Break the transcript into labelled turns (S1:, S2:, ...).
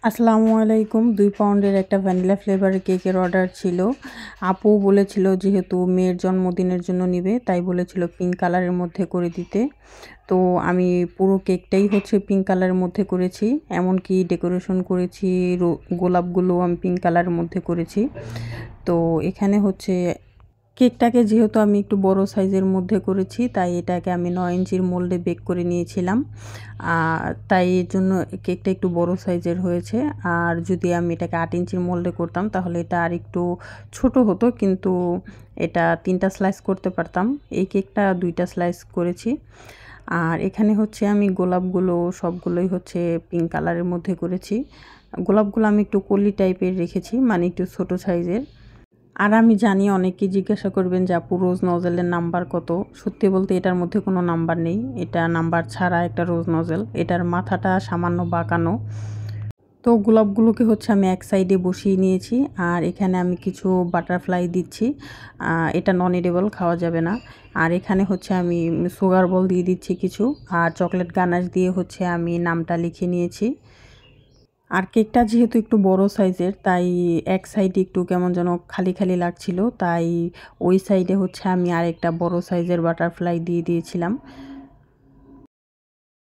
S1: আসসালামু আলাইকুম। ২ পাউন্ডের একটা ভ্যানিলা ফ্লেভারের কেকের অর্ডার ছিল। আপু বলেছিল যেহেতু মেয়ের জন্মদিনের জন্য নিবে, তাই বলেছিল পিঙ্ক কালারের মধ্যে করে দিতে। তো আমি পুরো কেকটাই হচ্ছে পিঙ্ক কালারের মধ্যে করেছি। এমনকি ডেকোরেশন করেছি, গোলাপগুলো আমি পিঙ্ক কালারের মধ্যে করেছি। তো এখানে হচ্ছে কেকটাকে যেহেতু আমি একটু বড় সাইজের মধ্যে করেছি, তাই এটাকে আমি ৯ ইঞ্চির মোল্ডে বেক করে নিয়েছিলাম। তাই এর জন্য কেকটা একটু বড় সাইজের হয়েছে। আর যদি আমি এটাকে ৮ ইঞ্চির মোল্ডে করতাম তাহলে এটা আরেকটু ছোট হতো, কিন্তু এটা ৩টা স্লাইস করতে পারতাম। এই কেকটা ২টা স্লাইস করেছি। আর এখানে হচ্ছে আমি গোলাপগুলো সবগুলোই হচ্ছে পিঙ্ক কালারের মধ্যে করেছি। গোলাপগুলো আমি একটু কলি টাইপের রেখেছি, মানে একটু ছোট সাইজের। আর আমি জানি অনেকেই জিজ্ঞাসা করবেন যে আপু রোজ নজেলের নাম্বার কত? সত্যি বলতে এটার মধ্যে কোনো নাম্বার নেই। এটা নাম্বার ছাড়া একটা রোজ নজেল। এটার মাথাটা সামান্য বাঁকানো। তো গোলাপগুলোকে হচ্ছে আমি এক সাইডে বসিয়ে নিয়েছি। আর এখানে আমি কিছু বাটারফ্লাই দিচ্ছি। এটা নন এডিবল, খাওয়া যাবে না। আর এখানে হচ্ছে আমি সুগার বল দিয়ে দিচ্ছি কিছু। আর চকলেট গানাশ দিয়ে হচ্ছে আমি নামটা লিখে নিয়েছি। আর কেকটা যেহেতু একটু বড় সাইজের, তাই এক সাইডে একটু কেমন যেন খালি খালি লাগছিল, তাই ওই সাইডে হচ্ছে আমি আরেকটা বড় সাইজের বাটারফ্লাই দিয়ে দিয়েছিলাম।